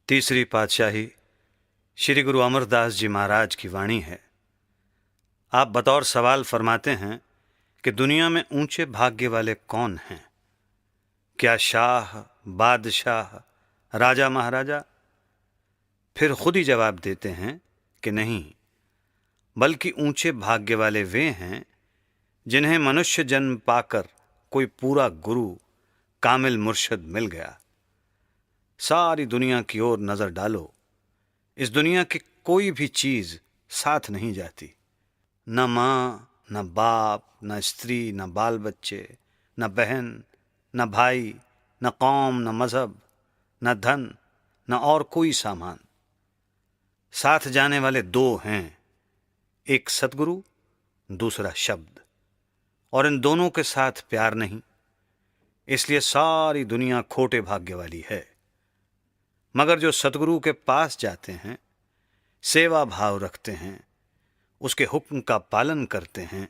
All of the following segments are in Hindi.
तीसरी पातशाही श्री गुरु अमरदास जी महाराज की वाणी है। आप बतौर सवाल फरमाते हैं कि दुनिया में ऊंचे भाग्य वाले कौन हैं? क्या शाह, बादशाह, राजा महाराजा? फिर खुद ही जवाब देते हैं कि नहीं, बल्कि ऊंचे भाग्य वाले वे हैं जिन्हें मनुष्य जन्म पाकर कोई पूरा गुरु, कामिल मुर्शद मिल गया। सारी दुनिया की ओर नजर डालो, इस दुनिया की कोई भी चीज साथ नहीं जाती। न माँ, न बाप, न स्त्री, न बाल बच्चे, न बहन, न भाई, न कौम, न मजहब, न धन, न और कोई सामान। साथ जाने वाले दो हैं, एक सतगुरु, दूसरा शब्द, और इन दोनों के साथ प्यार नहीं। इसलिए सारी दुनिया खोटे भाग्य वाली है। मगर जो सतगुरु के पास जाते हैं, सेवा भाव रखते हैं, उसके हुक्म का पालन करते हैं,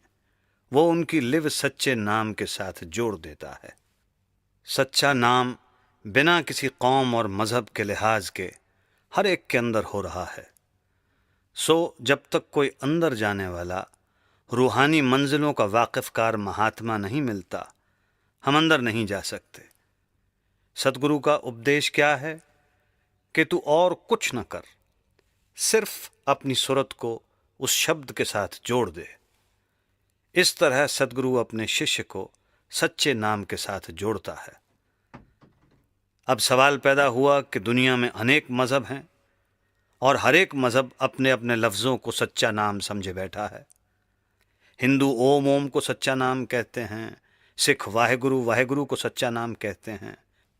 वो उनकी लिव सच्चे नाम के साथ जोड़ देता है। सच्चा नाम बिना किसी कौम और मजहब के लिहाज के हर एक के अंदर हो रहा है। सो जब तक कोई अंदर जाने वाला रूहानी मंजिलों का वाकिफकार महात्मा नहीं मिलता, हम अंदर नहीं जा सकते। सतगुरु का उपदेश क्या है कि तू और कुछ न कर, सिर्फ अपनी सूरत को उस शब्द के साथ जोड़ दे। इस तरह सतगुरु अपने शिष्य को सच्चे नाम के साथ जोड़ता है। अब सवाल पैदा हुआ कि दुनिया में अनेक मजहब हैं और हर एक मजहब अपने अपने लफ्ज़ों को सच्चा नाम समझे बैठा है। हिंदू ओम ओम को सच्चा नाम कहते हैं, सिख वाहेगुरु वाहेगुरु को सच्चा नाम कहते हैं,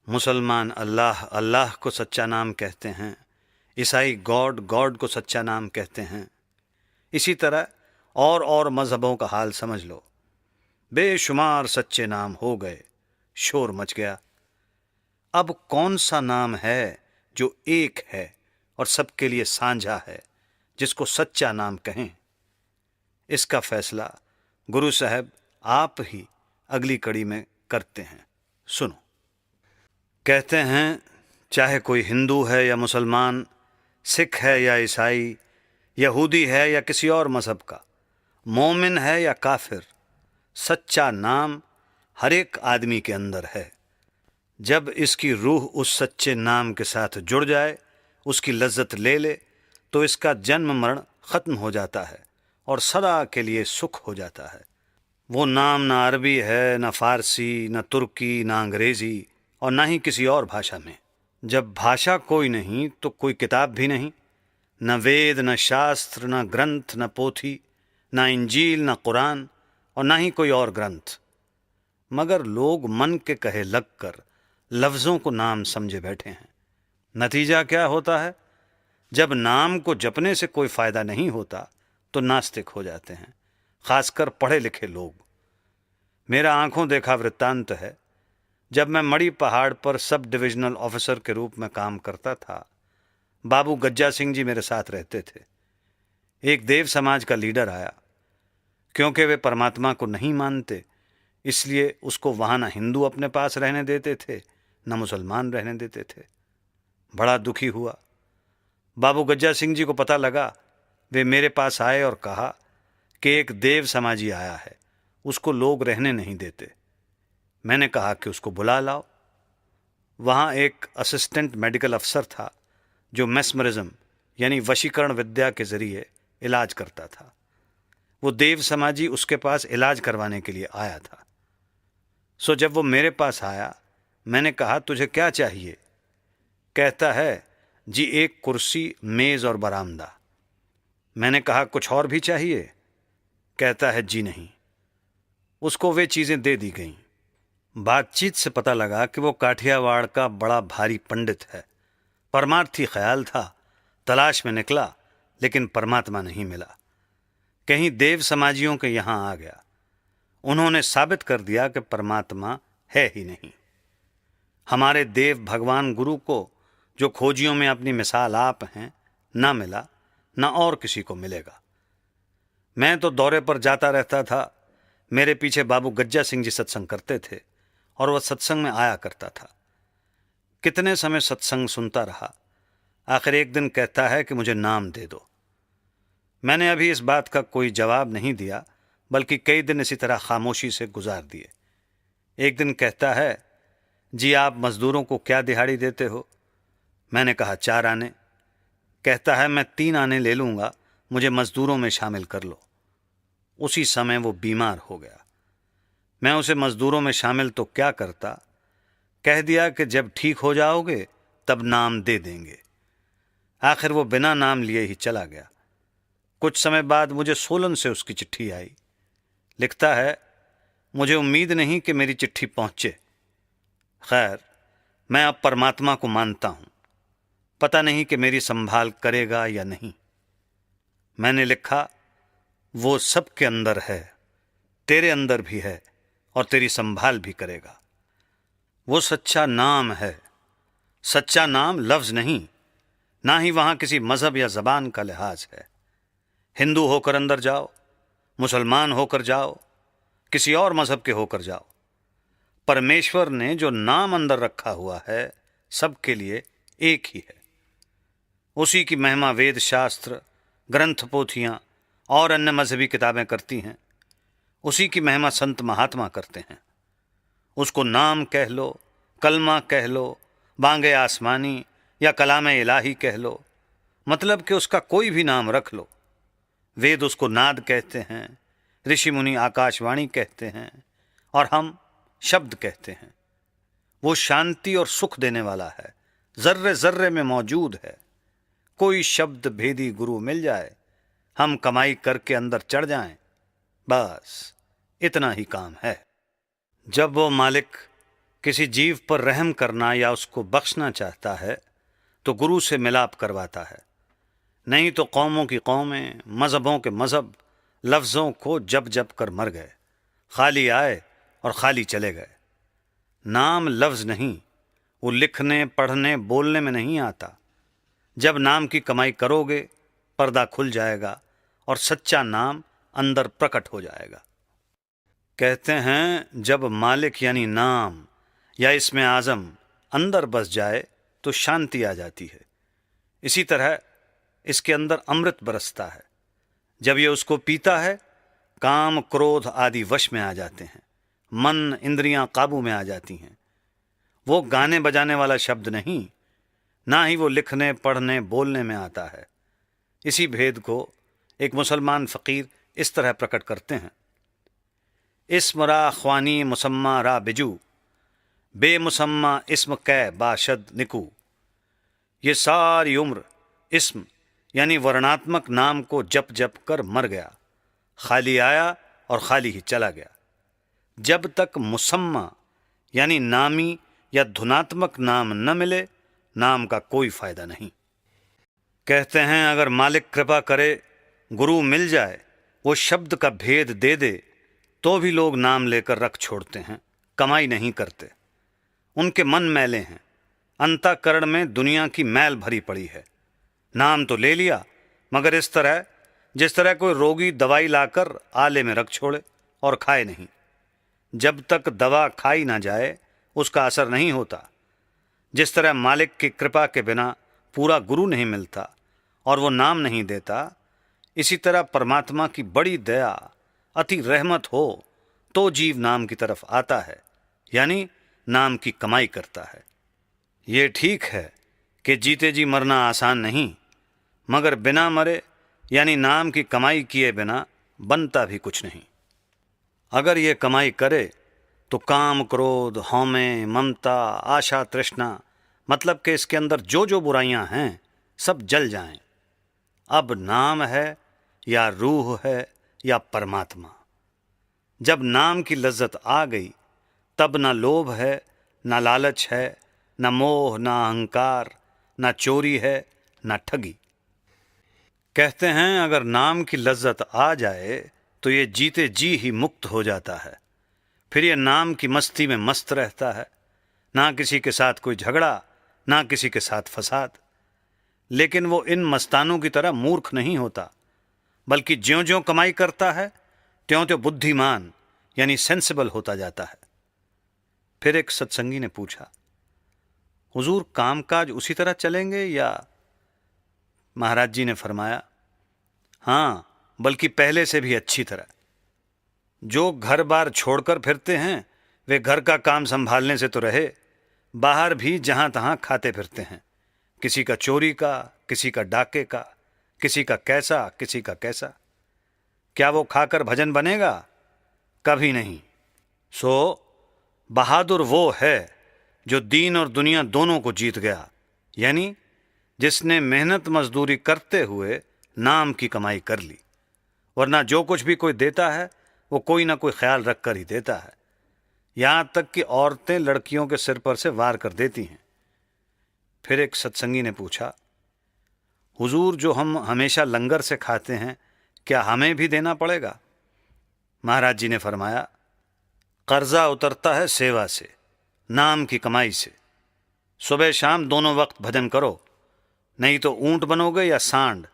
मुसलमान अल्लाह अल्लाह को सच्चा नाम कहते हैं, ईसाई गॉड गॉड को सच्चा नाम कहते हैं। इसी तरह और मजहबों का हाल समझ लो। बेशुमार सच्चे नाम हो गए, शोर मच गया। अब कौन सा नाम है जो एक है और सबके लिए साझा है, जिसको सच्चा नाम कहें? इसका फैसला गुरु साहब आप ही अगली कड़ी में करते हैं। सुनो। कहते हैं, चाहे कोई हिंदू है या मुसलमान, सिख है या ईसाई, यहूदी है या किसी और मजहब का, मोमिन है या काफिर, सच्चा नाम हर एक आदमी के अंदर है। जब इसकी रूह उस सच्चे नाम के साथ जुड़ जाए, उसकी लज्जत ले ले, तो इसका जन्म मरण खत्म हो जाता है और सदा के लिए सुख हो जाता है। वो नाम ना अरबी है, ना फारसी, ना तुर्की, ना अंग्रेजी और ना ही किसी और भाषा में। जब भाषा कोई नहीं तो कोई किताब भी नहीं, न वेद, न शास्त्र, न ग्रंथ, न पोथी, न इंजील, न कुरान और ना ही कोई और ग्रंथ। मगर लोग मन के कहे लगकर लफ्ज़ों को नाम समझे बैठे हैं। नतीजा क्या होता है? जब नाम को जपने से कोई फ़ायदा नहीं होता तो नास्तिक हो जाते हैं, खासकर पढ़े लिखे लोग। मेरा आंखों देखा वृत्तांत है। जब मैं मड़ी पहाड़ पर सब डिविजनल ऑफिसर के रूप में काम करता था, बाबू गज्जा सिंह जी मेरे साथ रहते थे। एक देव समाज का लीडर आया। क्योंकि वे परमात्मा को नहीं मानते, इसलिए उसको वहाँ ना हिंदू अपने पास रहने देते थे, न मुसलमान रहने देते थे। बड़ा दुखी हुआ। बाबू गज्जा सिंह जी को पता लगा। वे मेरे पास आए और कहा कि एक देव समाजी आया है, उसको लोग रहने नहीं देते। मैंने कहा कि उसको बुला लाओ। वहाँ एक असिस्टेंट मेडिकल अफसर था जो मेस्मरिज्म यानी वशीकरण विद्या के जरिए इलाज करता था। वो देव समाजी उसके पास इलाज करवाने के लिए आया था। सो जब वो मेरे पास आया, मैंने कहा, तुझे क्या चाहिए? कहता है, जी एक कुर्सी, मेज और बरामदा। मैंने कहा, कुछ और भी चाहिए? कहता है, जी नहीं। उसको वे चीज़ें दे दी गईं। बातचीत से पता लगा कि वो काठियावाड़ का बड़ा भारी पंडित है। परमार्थी ख्याल था। तलाश में निकला, लेकिन परमात्मा नहीं मिला। कहीं देव समाजियों के यहाँ आ गया। उन्होंने साबित कर दिया कि परमात्मा है ही नहीं। हमारे देव भगवान गुरु को, जो खोजियों में अपनी मिसाल आप हैं, ना मिला, ना और किसी को मिलेगा। मैं तो दौरे पर जाता रहता था। मेरे पीछे बाबू गज्जा सिंह जी सत्संग करते थे और वह सत्संग में आया करता था। कितने समय सत्संग सुनता रहा। आखिर एक दिन कहता है कि मुझे नाम दे दो। मैंने अभी इस बात का कोई जवाब नहीं दिया, बल्कि कई दिन इसी तरह खामोशी से गुजार दिए। एक दिन कहता है, जी आप मजदूरों को क्या दिहाड़ी देते हो? मैंने कहा 4 आने। कहता है, मैं 3 आने ले लूँगा, मुझे मजदूरों में शामिल कर लो। उसी समय वो बीमार हो गया। मैं उसे मजदूरों में शामिल तो क्या करता, कह दिया कि जब ठीक हो जाओगे तब नाम दे देंगे। आखिर वो बिना नाम लिए ही चला गया। कुछ समय बाद मुझे सोलन से उसकी चिट्ठी आई। लिखता है, मुझे उम्मीद नहीं कि मेरी चिट्ठी पहुंचे। खैर, मैं अब परमात्मा को मानता हूं, पता नहीं कि मेरी संभाल करेगा या नहीं। मैंने लिखा, वो सबके अंदर है, तेरे अंदर भी है और तेरी संभाल भी करेगा। वो सच्चा नाम है। सच्चा नाम लफ्ज नहीं, ना ही वहां किसी मजहब या जबान का लिहाज है। हिंदू होकर अंदर जाओ, मुसलमान होकर जाओ, किसी और मजहब के होकर जाओ, परमेश्वर ने जो नाम अंदर रखा हुआ है सबके लिए एक ही है। उसी की महिमा वेद शास्त्र, ग्रंथ पोथियां और अन्य मजहबी किताबें करती हैं। उसी की महिमा संत महात्मा करते हैं। उसको नाम कह लो, कलमा कह लो, बांगे आसमानी या कलाम इलाही कह लो, मतलब कि उसका कोई भी नाम रख लो। वेद उसको नाद कहते हैं, ऋषि मुनि आकाशवाणी कहते हैं और हम शब्द कहते हैं। वो शांति और सुख देने वाला है, जर्रे जर्रे में मौजूद है। कोई शब्द भेदी गुरु मिल जाए, हम कमाई करके अंदर चढ़ जाएं, बस इतना ही काम है। जब वो मालिक किसी जीव पर रहम करना या उसको बख्शना चाहता है तो गुरु से मिलाप करवाता है, नहीं तो कौमों की कौमें, मज़हबों के मज़हब लफ्ज़ों को जब जब कर मर गए, खाली आए और खाली चले गए। नाम लफ्ज़ नहीं, वो लिखने पढ़ने बोलने में नहीं आता। जब नाम की कमाई करोगे पर्दा खुल जाएगा और सच्चा नाम अंदर प्रकट हो जाएगा। कहते हैं, जब मालिक यानी नाम या इसमें आज़म अंदर बस जाए तो शांति आ जाती है। इसी तरह इसके अंदर अमृत बरसता है। जब ये उसको पीता है, काम क्रोध आदि वश में आ जाते हैं, मन इंद्रियां काबू में आ जाती हैं। वो गाने बजाने वाला शब्द नहीं, ना ही वो लिखने पढ़ने बोलने में आता है। इसी भेद को एक मुसलमान फ़कीर इस तरह प्रकट करते हैं, इस्म रा ख्वानी मुसम्मा रा बिजू, बेमुसम्मा इस्म कै बाशद निकू। ये सारी उम्र इस्म यानी वर्णात्मक नाम को जप जप कर मर गया, खाली आया और खाली ही चला गया। जब तक मुसम्मा यानी नामी या धुनात्मक नाम न मिले, नाम का कोई फायदा नहीं। कहते हैं, अगर मालिक कृपा करे, गुरु मिल जाए, वो शब्द का भेद दे दे, तो भी लोग नाम लेकर रख छोड़ते हैं, कमाई नहीं करते। उनके मन मैले हैं, अंतःकरण में दुनिया की मैल भरी पड़ी है। नाम तो ले लिया, मगर इस तरह जिस तरह कोई रोगी दवाई लाकर आले में रख छोड़े और खाए नहीं। जब तक दवा खाई ना जाए उसका असर नहीं होता। जिस तरह मालिक की कृपा के बिना पूरा गुरु नहीं मिलता और वो नाम नहीं देता, इसी तरह परमात्मा की बड़ी दया, अति रहमत हो तो जीव नाम की तरफ आता है, यानी नाम की कमाई करता है। ये ठीक है कि जीते जी मरना आसान नहीं, मगर बिना मरे यानी नाम की कमाई किए बिना बनता भी कुछ नहीं। अगर ये कमाई करे तो काम क्रोध हौमे ममता आशा तृष्णा, मतलब कि इसके अंदर जो जो बुराइयां हैं सब जल जाएं। अब नाम है या रूह है या परमात्मा। जब नाम की लज्जत आ गई तब न लोभ है, न लालच है, न मोह, न अहंकार, न चोरी है, न ठगी। कहते हैं, अगर नाम की लज्जत आ जाए तो ये जीते जी ही मुक्त हो जाता है। फिर ये नाम की मस्ती में मस्त रहता है, ना किसी के साथ कोई झगड़ा, ना किसी के साथ फसाद। लेकिन वो इन मस्तानों की तरह मूर्ख नहीं होता, बल्कि ज्यों ज्यों कमाई करता है त्यों त्यों बुद्धिमान यानी सेंसिबल होता जाता है। फिर एक सत्संगी ने पूछा, हुजूर कामकाज उसी तरह चलेंगे या महाराज जी ने फरमाया, हाँ, बल्कि पहले से भी अच्छी तरह। जो घर बार छोड़कर फिरते हैं वे घर का काम संभालने से तो रहे, बाहर भी जहां तहां खाते फिरते हैं। किसी का चोरी का, किसी का डाके का, किसी का कैसा, किसी का कैसा। क्या वो खाकर भजन बनेगा? कभी नहीं। सो बहादुर वो है जो दीन और दुनिया दोनों को जीत गया, यानी जिसने मेहनत मजदूरी करते हुए नाम की कमाई कर ली। वरना जो कुछ भी कोई देता है वो कोई ना कोई ख्याल रख कर ही देता है। यहां तक कि औरतें लड़कियों के सिर पर से वार कर देती हैं। फिर एक सत्संगी ने पूछा, हुजूर, जो हम हमेशा लंगर से खाते हैं, क्या हमें भी देना पड़ेगा? महाराज जी ने फरमाया, कर्जा उतरता है सेवा से, नाम की कमाई से। सुबह शाम दोनों वक्त भजन करो, नहीं तो ऊंट बनोगे या सांड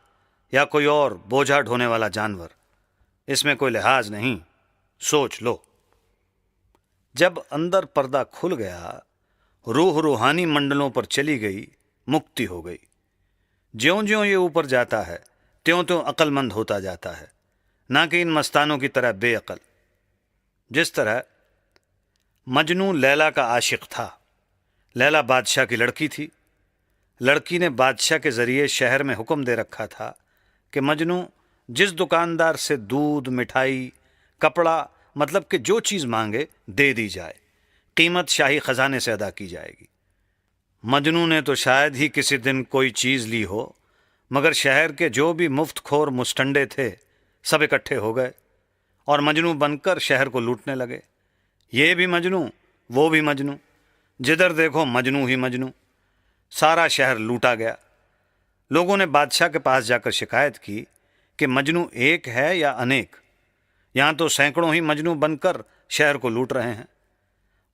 या कोई और बोझा ढोने वाला जानवर। इसमें कोई लिहाज नहीं, सोच लो। जब अंदर पर्दा खुल गया, रूह रूहानी मंडलों पर चली गई, मुक्ति हो गई। ज्यों ज्यों ये ऊपर जाता है त्यों त्यों अक्लमंद होता जाता है, ना कि इन मस्तानों की तरह बेअकल। जिस तरह मजनू लैला का आशिक था। लैला बादशाह की लड़की थी। लड़की ने बादशाह के जरिए शहर में हुक्म दे रखा था कि मजनू जिस दुकानदार से दूध, मिठाई, कपड़ा, मतलब कि जो चीज़ मांगे दे दी जाए, कीमत शाही खजाने से अदा की जाएगी। मजनू ने तो शायद ही किसी दिन कोई चीज़ ली हो, मगर शहर के जो भी मुफ्तखोर मुस्टंडे थे सब इकट्ठे हो गए और मजनू बनकर शहर को लूटने लगे। ये भी मजनू, वो भी मजनू, जिधर देखो मजनू ही मजनू। सारा शहर लूटा गया। लोगों ने बादशाह के पास जाकर शिकायत की कि मजनू एक है या अनेक, यहाँ तो सैकड़ों ही मजनू बनकर शहर को लूट रहे हैं।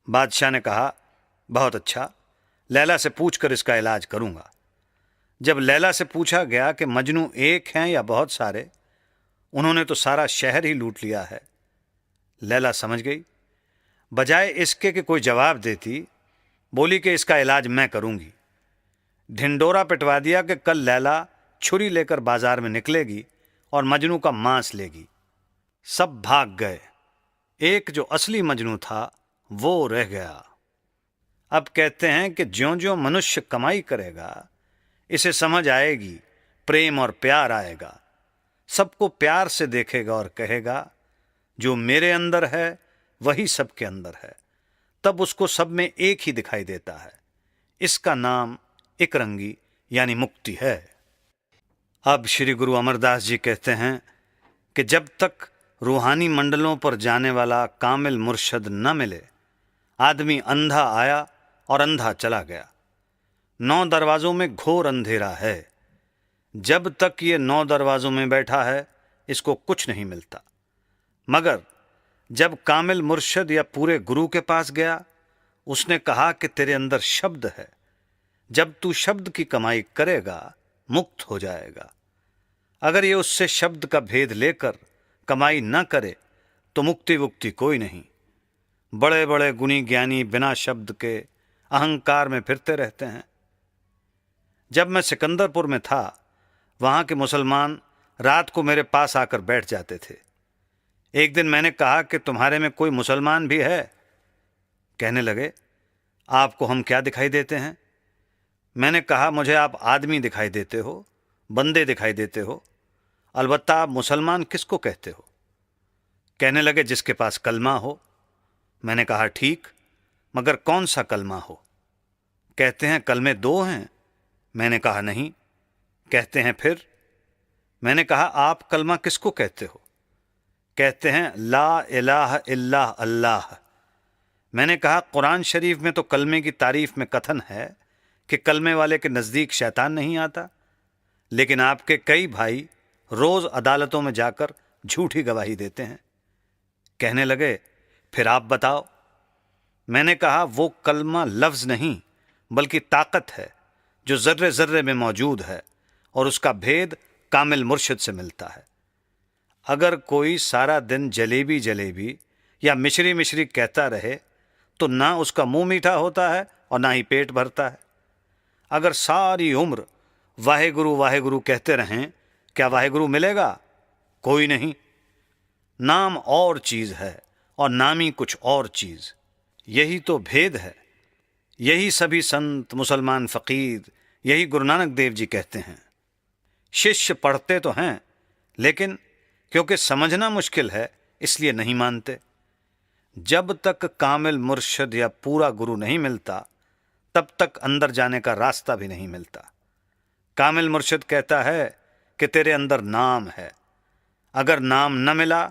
बादशाह ने कहा, बहुत अच्छा, लैला से पूछकर इसका इलाज करूँगा। जब लैला से पूछा गया कि मजनू एक हैं या बहुत सारे, उन्होंने तो सारा शहर ही लूट लिया है। लैला समझ गई। बजाय इसके कि कोई जवाब देती, बोली कि इसका इलाज मैं करूँगी। ढिंडोरा पिटवा दिया कि कल लैला छुरी लेकर बाजार में निकलेगी और मजनू का मांस लेगी। सब भाग गए। एक जो असली मजनू था वो रह गया। अब कहते हैं कि ज्यों ज्यों मनुष्य कमाई करेगा, इसे समझ आएगी, प्रेम और प्यार आएगा। सबको प्यार से देखेगा और कहेगा, जो मेरे अंदर है वही सबके अंदर है। तब उसको सब में एक ही दिखाई देता है। इसका नाम एकरंगी यानी मुक्ति है। अब श्री गुरु अमरदास जी कहते हैं कि जब तक रूहानी मंडलों पर जाने वाला कामिल मुर्शद न मिले, आदमी अंधा आया और अंधा चला गया। 9 दरवाज़ों में घोर अंधेरा है। जब तक ये 9 दरवाज़ों में बैठा है, इसको कुछ नहीं मिलता। मगर जब कामिल मुर्शद या पूरे गुरु के पास गया, उसने कहा कि तेरे अंदर शब्द है, जब तू शब्द की कमाई करेगा मुक्त हो जाएगा। अगर ये उससे शब्द का भेद लेकर कमाई न करे तो मुक्ति वुक्ति कोई नहीं। बड़े बड़े गुणी ज्ञानी बिना शब्द के अहंकार में फिरते रहते हैं। जब मैं सिकंदरपुर में था, वहाँ के मुसलमान रात को मेरे पास आकर बैठ जाते थे। एक दिन मैंने कहा कि तुम्हारे में कोई मुसलमान भी है? कहने लगे, आपको हम क्या दिखाई देते हैं? मैंने कहा, मुझे आप आदमी दिखाई देते हो, बंदे दिखाई देते हो, अलबत्ता आप मुसलमान किसको कहते हो? कहने लगे, जिसके पास कलमा हो। मैंने कहा, ठीक, मगर कौन सा कलमा हो? कहते हैं कलमे 2 हैं। मैंने कहा, नहीं। कहते हैं फिर? मैंने कहा, आप कलमा किसको कहते हो? कहते हैं ला इलाहा इल्ला अल्लाह। मैंने कहा, कुरान शरीफ में तो कलमे की तारीफ में कथन है कि कलमे वाले के नज़दीक शैतान नहीं आता, लेकिन आपके कई भाई रोज़ अदालतों में जाकर झूठी गवाही देते हैं। कहने लगे, फिर आप बताओ। मैंने कहा, वो कलमा लफ्ज़ नहीं बल्कि ताकत है जो ज़र्रे ज़र्रे में मौजूद है और उसका भेद कामिल मुर्शिद से मिलता है। अगर कोई सारा दिन जलेबी जलेबी या मिश्री मिश्री कहता रहे तो ना उसका मुंह मीठा होता है और ना ही पेट भरता है। अगर सारी उम्र वाहे गुरु कहते रहें, क्या वाहे गुरु मिलेगा? कोई नहीं। नाम और चीज है और नामी कुछ और चीज। यही तो भेद है। यही सभी संत, मुसलमान, फकीर, यही गुरु नानक देव जी कहते हैं। शिष्य पढ़ते तो हैं, लेकिन क्योंकि समझना मुश्किल है इसलिए नहीं मानते। जब तक कामिल मुर्शिद या पूरा गुरु नहीं मिलता, तब तक अंदर जाने का रास्ता भी नहीं मिलता। कामिल मुर्शिद कहता है कि तेरे अंदर नाम है। अगर नाम न मिला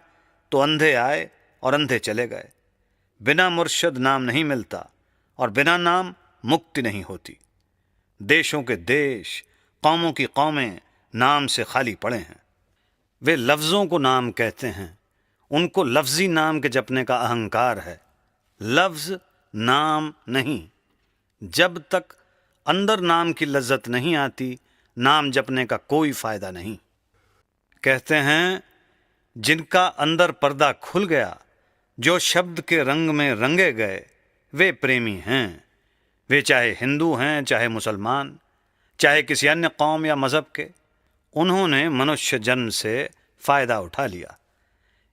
तो अंधे आए और अंधे चले गए। बिना मुर्शिद नाम नहीं मिलता और बिना नाम मुक्ति नहीं होती। देशों के देश, कौमों की कौमें नाम से खाली पड़े हैं। वे लफ्ज़ों को नाम कहते हैं, उनको लफ्ज़ी नाम के जपने का अहंकार है। लफ्ज़ नाम नहीं। जब तक अंदर नाम की लज्जत नहीं आती, नाम जपने का कोई फायदा नहीं। कहते हैं, जिनका अंदर पर्दा खुल गया, जो शब्द के रंग में रंगे गए, वे प्रेमी हैं। वे चाहे हिंदू हैं, चाहे मुसलमान, चाहे किसी अन्य कौम या मज़हब के, उन्होंने मनुष्य जन्म से फ़ायदा उठा लिया।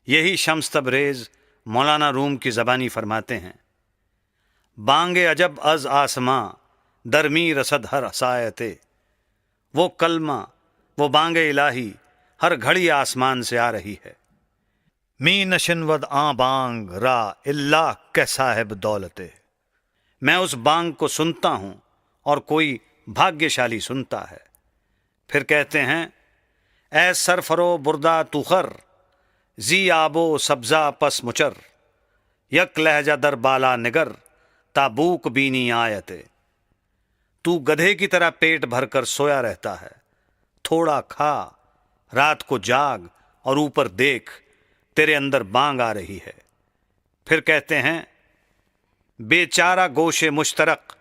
यही शम्स तबरेज़ मौलाना रूम की ज़बानी फरमाते हैं, बांगे अजब अज आसमां दरमी रसद हर सायते। वो कलमा, वो बांगे इलाही हर घड़ी आसमान से आ रही है। मी नशनवद आ बांग रा इल्ला कै साहिब दौलते। मैं उस बांग को सुनता हूँ और कोई भाग्यशाली सुनता है। फिर कहते हैं, ए सरफरो बुरदा तुखर जी आबो सब्जा पस मुचर यक लहजा दर बाला निगर ताबूक बीनी आयते। तू गधे की तरह पेट भरकर सोया रहता है, थोड़ा खा, रात को जाग और ऊपर देख, तेरे अंदर बांग आ रही है। फिर कहते हैं, बेचारा गोशे मुश्तरक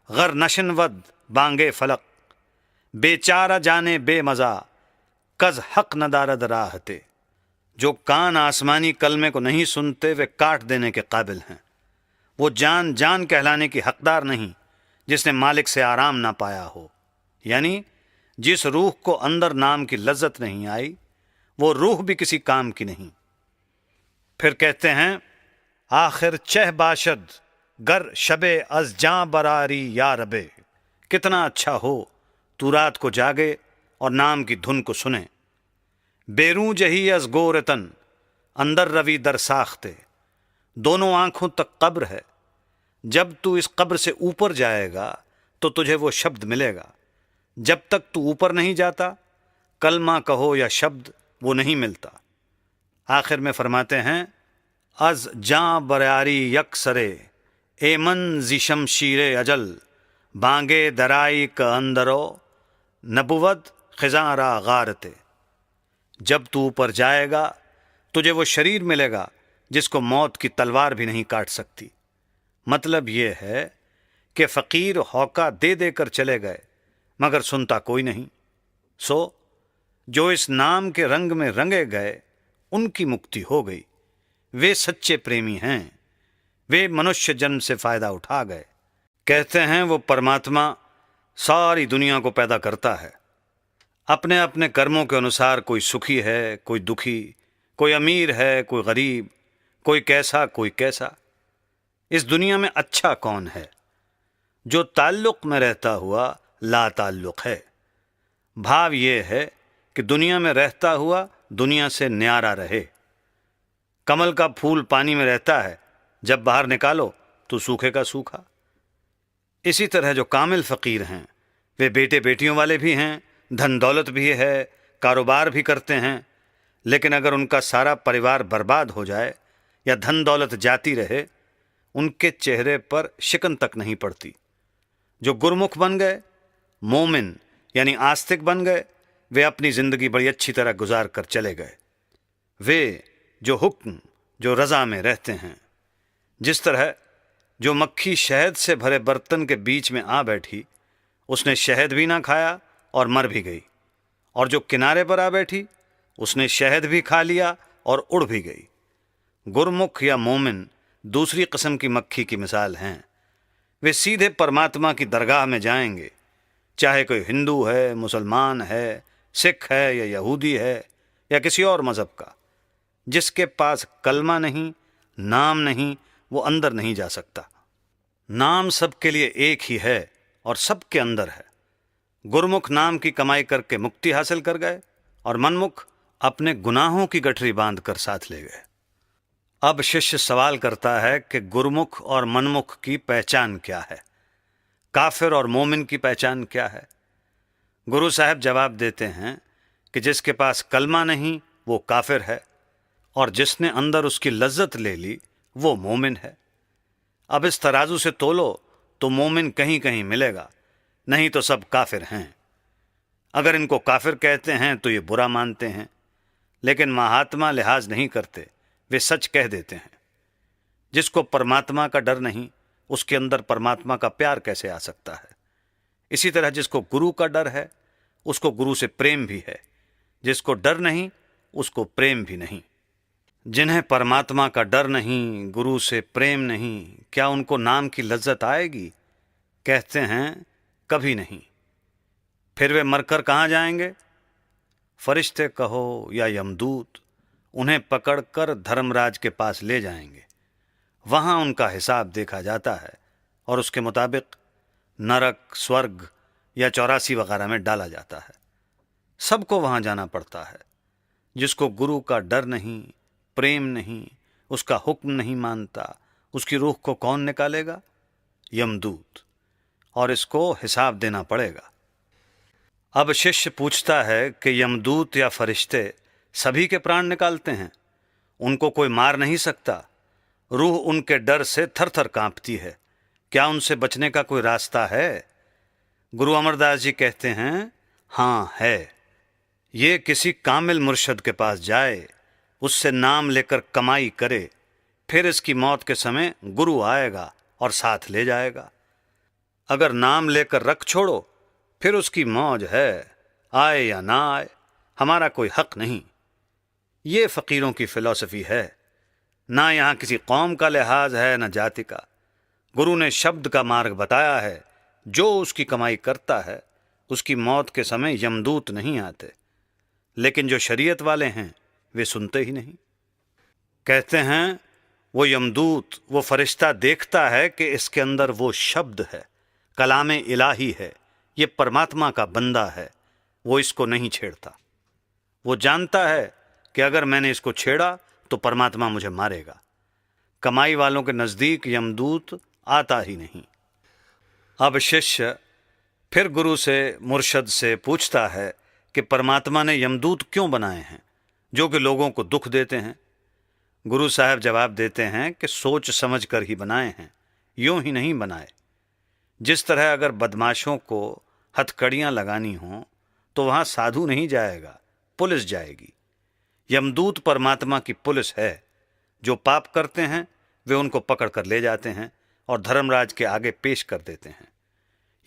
गर नशनवद बांगे फलक। बेचारा जाने बेमज़ा कज हक नदारद राहते। जो कान आसमानी कलमे को नहीं सुनते, वे काट देने के काबिल हैं। वो जान जान कहलाने की हकदार नहीं जिसने मालिक से आराम ना पाया हो। यानी जिस रूह को अंदर नाम की लज्जत नहीं आई, वो रूह भी किसी काम की नहीं। फिर कहते हैं, आखिर चह बाशद गर शबे अज जां बरारी या रबे। कितना अच्छा हो तू रात को जागे और नाम की धुन को सुने। बेरू जही अज गोरतन अंदर रवि दर साख्ते। दोनों आंखों तक कब्र है। जब तू इस कब्र से ऊपर जाएगा तो तुझे वो शब्द मिलेगा। जब तक तू ऊपर नहीं जाता, कलमा कहो या शब्द, वो नहीं मिलता। आखिर में फरमाते हैं, अज जां बरारी यक सरे एमन जिशम शीरे अजल बांगे दराई का अंदरो नबुवत खिजारा गारते। जब तू ऊपर जाएगा तुझे वो शरीर मिलेगा जिसको मौत की तलवार भी नहीं काट सकती। मतलब ये है कि फ़कीर हौका दे देकर चले गए मगर सुनता कोई नहीं। सो जो इस नाम के रंग में रंगे गए, उनकी मुक्ति हो गई। वे सच्चे प्रेमी हैं। वे मनुष्य जन्म से फ़ायदा उठा गए। कहते हैं, वो परमात्मा सारी दुनिया को पैदा करता है। अपने अपने कर्मों के अनुसार कोई सुखी है, कोई दुखी, कोई अमीर है, कोई गरीब, कोई कैसा, कोई कैसा। इस दुनिया में अच्छा कौन है? जो ताल्लुक़ में रहता हुआ ला ताल्लुक़ है। भाव ये है कि दुनिया में रहता हुआ दुनिया से न्यारा रहे। कमल का फूल पानी में रहता है, जब बाहर निकालो तो सूखे का सूखा। इसी तरह जो कामिल फ़कीर हैं, वे बेटे बेटियों वाले भी हैं, धन दौलत भी है, कारोबार भी करते हैं, लेकिन अगर उनका सारा परिवार बर्बाद हो जाए या धन दौलत जाती रहे, उनके चेहरे पर शिकन तक नहीं पड़ती। जो गुरमुख बन गए, मोमिन यानी आस्तिक बन गए, वे अपनी ज़िंदगी बड़ी अच्छी तरह गुजार कर चले गए। वे जो हुक्म, जो रज़ा में रहते हैं। जिस तरह जो मक्खी शहद से भरे बर्तन के बीच में आ बैठी, उसने शहद भी ना खाया और मर भी गई, और जो किनारे पर आ बैठी, उसने शहद भी खा लिया और उड़ भी गई। गुरमुख या मोमिन दूसरी किस्म की मक्खी की मिसाल हैं। वे सीधे परमात्मा की दरगाह में जाएंगे, चाहे कोई हिंदू है, मुसलमान है, सिख है या यहूदी है या किसी और मज़हब का। जिसके पास कलमा नहीं, नाम नहीं, वो अंदर नहीं जा सकता। नाम सबके लिए एक ही है और सबके अंदर है। गुरमुख नाम की कमाई करके मुक्ति हासिल कर गए और मनमुख अपने गुनाहों की गठरी बांध कर साथ ले गए। अब शिष्य सवाल करता है कि गुरमुख और मनमुख की पहचान क्या है, काफिर और मोमिन की पहचान क्या है। गुरु साहब जवाब देते हैं कि जिसके पास कलमा नहीं वो काफिर है और जिसने अंदर उसकी लज्जत ले ली वो मोमिन है। अब इस तराजू से तोलो तो मोमिन कहीं कहीं मिलेगा, नहीं तो सब काफिर हैं। अगर इनको काफिर कहते हैं तो ये बुरा मानते हैं, लेकिन महात्मा लिहाज नहीं करते, वे सच कह देते हैं। जिसको परमात्मा का डर नहीं, उसके अंदर परमात्मा का प्यार कैसे आ सकता है। इसी तरह जिसको गुरु का डर है, उसको गुरु से प्रेम भी है। जिसको डर नहीं, उसको प्रेम भी नहीं। जिन्हें परमात्मा का डर नहीं, गुरु से प्रेम नहीं, क्या उनको नाम की लज्जत आएगी? कहते हैं कभी नहीं। फिर वे मरकर कहाँ जाएंगे? फरिश्ते कहो या यमदूत उन्हें पकड़कर धर्मराज के पास ले जाएंगे। वहां उनका हिसाब देखा जाता है और उसके मुताबिक नरक, स्वर्ग या 84 वगैरह में डाला जाता है। सबको वहां जाना पड़ता है। जिसको गुरु का डर नहीं, प्रेम नहीं, उसका हुक्म नहीं मानता, उसकी रूह को कौन निकालेगा? यमदूत। और इसको हिसाब देना पड़ेगा। अब शिष्य पूछता है कि यमदूत या फरिश्ते सभी के प्राण निकालते हैं, उनको कोई मार नहीं सकता। रूह उनके डर से थर थर कांपती है, क्या उनसे बचने का कोई रास्ता है? गुरु अमरदास जी कहते हैं हाँ है। ये किसी कामिल मुर्शद के पास जाए, उससे नाम लेकर कमाई करे, फिर इसकी मौत के समय गुरु आएगा और साथ ले जाएगा। अगर नाम लेकर रख छोड़ो, फिर उसकी मौज है, आए या ना आए, हमारा कोई हक नहीं। ये फकीरों की फिलॉसफी है। ना यहाँ किसी कौम का लिहाज है, न जाति का। गुरु ने शब्द का मार्ग बताया है। जो उसकी कमाई करता है, उसकी मौत के समय यमदूत नहीं आते। लेकिन जो शरीयत वाले हैं, वे सुनते ही नहीं। कहते हैं वो यमदूत, वो फरिश्ता देखता है कि इसके अंदर वो शब्द है, कलामे इलाही है, ये परमात्मा का बंदा है, वो इसको नहीं छेड़ता। वो जानता है कि अगर मैंने इसको छेड़ा तो परमात्मा मुझे मारेगा। कमाई वालों के नज़दीक यमदूत आता ही नहीं। अब शिष्य फिर गुरु से, मुर्शद से पूछता है कि परमात्मा ने यमदूत क्यों बनाए हैं जो कि लोगों को दुख देते हैं। गुरु साहब जवाब देते हैं कि सोच समझ कर ही बनाए हैं, यूं ही नहीं बनाए। जिस तरह अगर बदमाशों को हथकड़ियां लगानी हों तो वहां साधु नहीं जाएगा, पुलिस जाएगी। यमदूत परमात्मा की पुलिस है। जो पाप करते हैं वे उनको पकड़ कर ले जाते हैं और धर्मराज के आगे पेश कर देते हैं।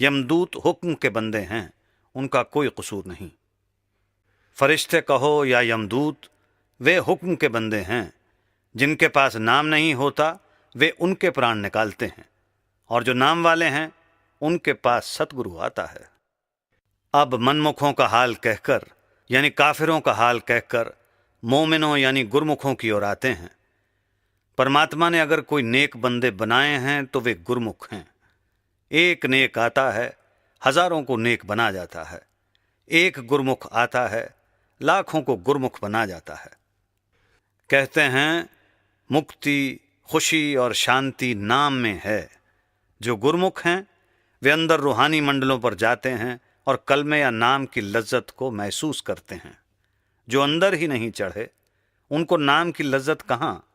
यमदूत हुक्म के बंदे हैं, उनका कोई कसूर नहीं। फरिश्ते कहो या यमदूत, वे हुक्म के बंदे हैं। जिनके पास नाम नहीं होता वे उनके प्राण निकालते हैं, और जो नाम वाले हैं उनके पास सतगुरु आता है। अब मनमुखों का हाल कहकर, यानी काफिरों का हाल कहकर, मोमिनों यानी गुरमुखों की ओर आते हैं। परमात्मा ने अगर कोई नेक बंदे बनाए हैं तो वे गुरमुख हैं। एक नेक आता है, हजारों को नेक बना जाता है। एक गुरमुख आता है, लाखों को गुरमुख बना जाता है। कहते हैं मुक्ति, खुशी और शांति नाम में है। जो गुरमुख हैं वे अंदर रूहानी मंडलों पर जाते हैं और कलमे या नाम की लज्जत को महसूस करते हैं। जो अंदर ही नहीं चढ़े, उनको नाम की लज्जत कहाँ?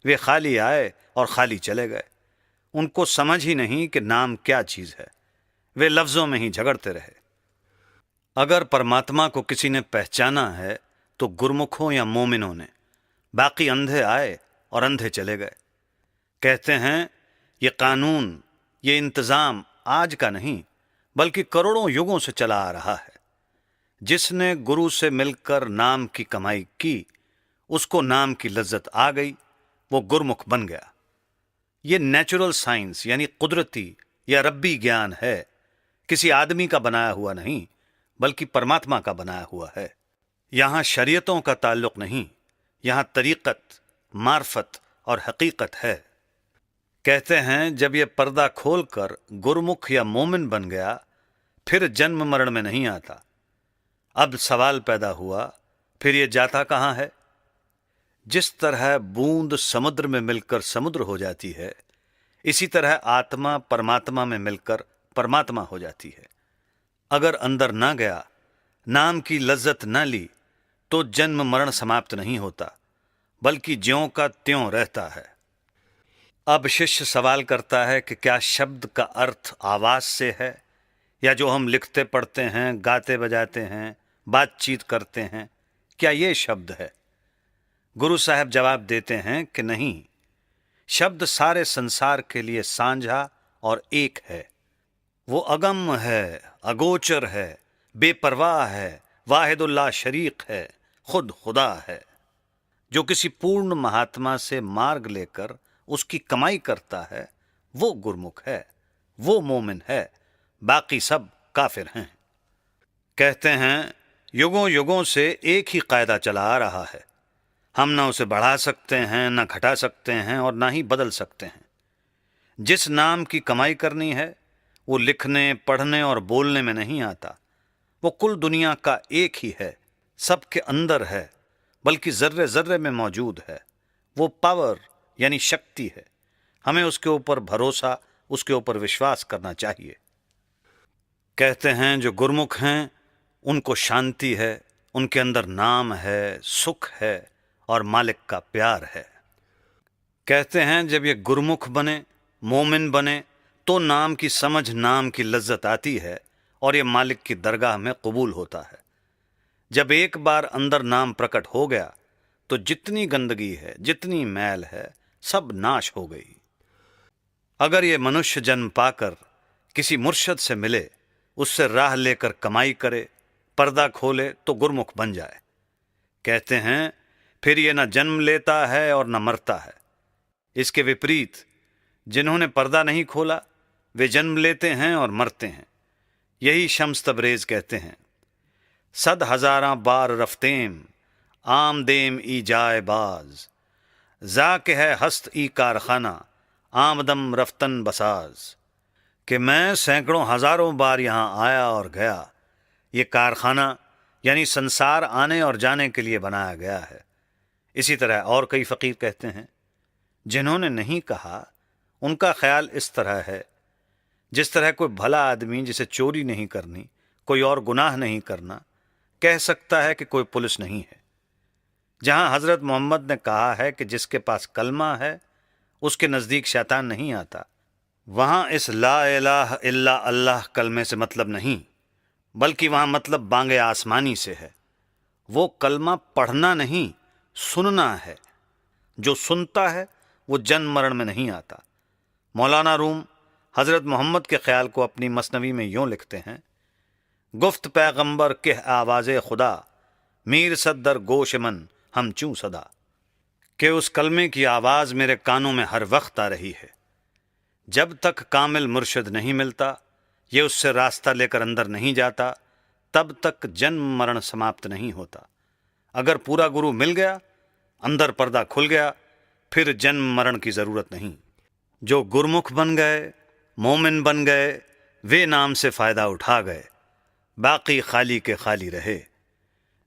वे खाली आए और खाली चले गए। उनको समझ ही नहीं कि नाम क्या चीज़ है। वे लफ्ज़ों में ही झगड़ते रहे। अगर परमात्मा को किसी ने पहचाना है तो गुरमुखों या मोमिनों ने। बाकी अंधे आए और अंधे चले गए। कहते हैं ये कानून, ये इंतज़ाम आज का नहीं बल्कि करोड़ों युगों से चला आ रहा है। जिसने गुरु से मिलकर नाम की कमाई की, उसको नाम की लज्जत आ गई, वो गुरमुख बन गया। ये नेचुरल साइंस यानी कुदरती या रब्बी ज्ञान है किसी आदमी का बनाया हुआ नहीं, बल्कि परमात्मा का बनाया हुआ है। यहां शरीयतों का ताल्लुक नहीं, यहां तरीकत, मार्फत और हकीकत है। कहते हैं जब ये पर्दा खोलकर गुरमुख या मोमिन बन गया, फिर जन्म मरण में नहीं आता। अब सवाल पैदा हुआ, फिर ये जाता कहां है? जिस तरह बूंद समुद्र में मिलकर समुद्र हो जाती है, इसी तरह आत्मा परमात्मा में मिलकर परमात्मा हो जाती है। अगर अंदर ना गया, नाम की लज्जत ना ली, तो जन्म मरण समाप्त नहीं होता, बल्कि ज्यों का त्यों रहता है। अब शिष्य सवाल करता है कि क्या शब्द का अर्थ आवाज से है, या जो हम लिखते पढ़ते हैं, गाते बजाते हैं, बातचीत करते हैं, क्या ये शब्द है? गुरु साहब जवाब देते हैं कि नहीं, शब्द सारे संसार के लिए साझा और एक है। वो अगम है, अगोचर है, बेपरवाह है, वाहिदुल्ला शरीक है, खुद खुदा है। जो किसी पूर्ण महात्मा से मार्ग लेकर उसकी कमाई करता है, वो गुरमुख है, वो मोमिन है, बाकी सब काफिर हैं। कहते हैं युगों युगों से एक ही कायदा चला आ रहा है। हम ना उसे बढ़ा सकते हैं, ना घटा सकते हैं, और ना ही बदल सकते हैं। जिस नाम की कमाई करनी है, वो लिखने, पढ़ने और बोलने में नहीं आता। वो कुल दुनिया का एक ही है, सबके अंदर है, बल्कि जर्रे जर्रे में मौजूद है। वो पावर यानी शक्ति है। हमें उसके ऊपर भरोसा, उसके ऊपर विश्वास करना चाहिए। कहते हैं जो गुरमुख हैं उनको शांति है, उनके अंदर नाम है, सुख है और मालिक का प्यार है। कहते हैं जब ये गुरमुख बने, मोमिन बने, तो नाम की समझ, नाम की लज्जत आती है और ये मालिक की दरगाह में कबूल होता है। जब एक बार अंदर नाम प्रकट हो गया, तो जितनी गंदगी है, जितनी मैल है, सब नाश हो गई। अगर ये मनुष्य जन्म पाकर किसी मुर्शद से मिले, उससे राह लेकर कमाई करे, पर्दा खोले, तो गुरमुख बन जाए। कहते हैं फिर ये न जन्म लेता है और न मरता है। इसके विपरीत जिन्होंने पर्दा नहीं खोला, वे जन्म लेते हैं और मरते हैं। यही शम्स तबरेज कहते हैं, सद हजारा बार रफ्तेम आमदेम ई जाए बाज, जाके है हस्त ई कारखाना आमदम रफ्तन बसाज। कि मैं सैकड़ों हजारों बार यहाँ आया और गया। ये कारखाना यानी संसार आने और जाने के लिए बनाया गया है। इसी तरह और कई फ़कीर कहते हैं, जिन्होंने नहीं कहा उनका ख्याल इस तरह है, जिस तरह कोई भला आदमी जिसे चोरी नहीं करनी, कोई और गुनाह नहीं करना, कह सकता है कि कोई पुलिस नहीं है। जहां हजरत मोहम्मद ने कहा है कि जिसके पास कलमा है उसके नज़दीक शैतान नहीं आता, वहां इस ला इलाहा इल्ला अल्लाह कलमे से मतलब नहीं, बल्कि वहां मतलब बांगे आसमानी से है। वो कलमा पढ़ना नहीं, सुनना है। जो सुनता है वो जन्म मरण में नहीं आता। मौलाना रूम हजरत मोहम्मद के ख्याल को अपनी मसनवी में यूं लिखते हैं, गुफ्त पैगंबर के आवाज़े खुदा, मीर सद्दर गोश मन हम चूं सदा। कि उस कलमे की आवाज़ मेरे कानों में हर वक्त आ रही है। जब तक कामिल मुर्शिद नहीं मिलता, ये उससे रास्ता लेकर अंदर नहीं जाता, तब तक जन्म मरण समाप्त नहीं होता। अगर पूरा गुरु मिल गया, अंदर पर्दा खुल गया, फिर जन्म मरण की ज़रूरत नहीं। जो गुरमुख बन गए, मोमिन बन गए, वे नाम से फ़ायदा उठा गए, बाकी खाली के खाली रहे।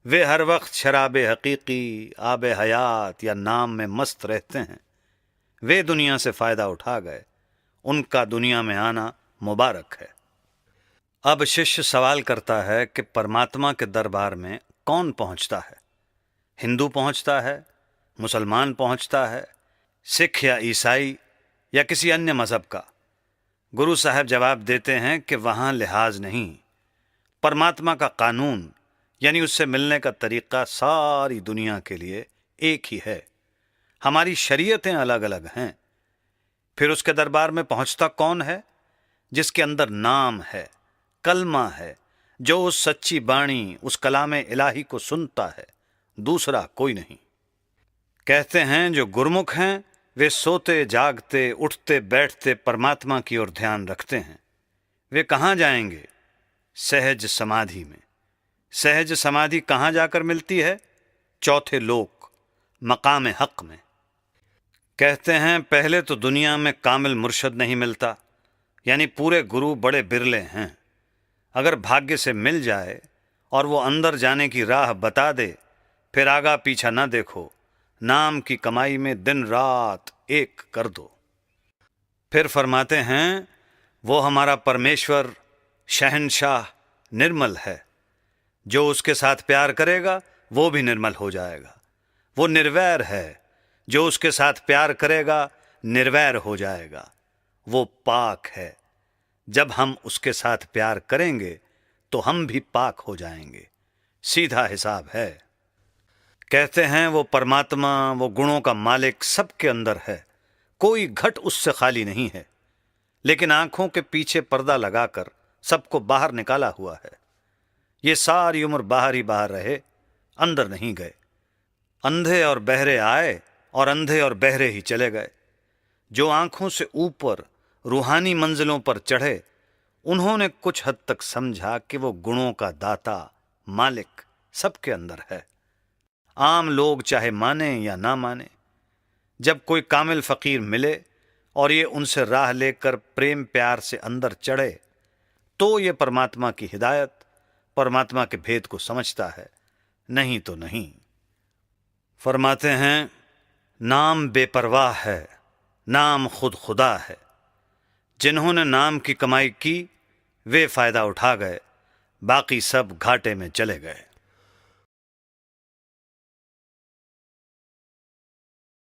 वे हर वक्त शराबे हकीकी, आबे हयात या नाम में मस्त रहते हैं। वे दुनिया से फ़ायदा उठा गए, उनका दुनिया में आना मुबारक है। अब शिष्य सवाल करता है कि परमात्मा के दरबार में कौन पहुंचता है? हिंदू पहुंचता है, मुसलमान पहुंचता है, सिख या ईसाई या किसी अन्य मज़हब का? गुरु साहब जवाब देते हैं कि वहाँ लिहाज नहीं। परमात्मा का कानून यानी उससे मिलने का तरीक़ा सारी दुनिया के लिए एक ही है। हमारी शरीयतें अलग अलग हैं। फिर उसके दरबार में पहुंचता कौन है? जिसके अंदर नाम है, कलमा है, जो उस सच्ची बाणी, उस कलाम इलाही को सुनता है, दूसरा कोई नहीं। कहते हैं जो गुरमुख हैं वे सोते जागते, उठते बैठते परमात्मा की ओर ध्यान रखते हैं। वे कहाँ जाएंगे? सहज समाधि में। सहज समाधि कहाँ जाकर मिलती है? चौथे लोक, मकाम हक में। कहते हैं पहले तो दुनिया में कामिल मुर्शद नहीं मिलता, यानी पूरे गुरु बड़े बिरले हैं। अगर भाग्य से मिल जाए और वो अंदर जाने की राह बता दे, फिर आगा पीछा न देखो, नाम की कमाई में दिन रात एक कर दो। फिर फरमाते हैं वो हमारा परमेश्वर शहंशाह निर्मल है, जो उसके साथ प्यार करेगा वो भी निर्मल हो जाएगा। वो निर्वैर है, जो उसके साथ प्यार करेगा निर्वैर हो जाएगा। वो पाक है, जब हम उसके साथ प्यार करेंगे तो हम भी पाक हो जाएंगे। सीधा हिसाब है। कहते हैं वो परमात्मा, वो गुणों का मालिक सबके अंदर है, कोई घट उससे खाली नहीं है, लेकिन आंखों के पीछे पर्दा लगाकर सबको बाहर निकाला हुआ है। ये सारी उम्र बाहर ही बाहर रहे, अंदर नहीं गए। अंधे और बहरे आए और अंधे और बहरे ही चले गए। जो आंखों से ऊपर रूहानी मंजिलों पर चढ़े, उन्होंने कुछ हद तक समझा कि वो गुणों का दाता मालिक सबके अंदर है। आम लोग चाहे माने या ना माने, जब कोई कामिल फकीर मिले और ये उनसे राह लेकर प्रेम प्यार से अंदर चढ़े, तो ये परमात्मा की हिदायत, परमात्मा के भेद को समझता है, नहीं तो नहीं। फरमाते हैं नाम बेपरवाह है, नाम खुद खुदा है। जिन्होंने नाम की कमाई की वे फायदा उठा गए, बाकी सब घाटे में चले गए।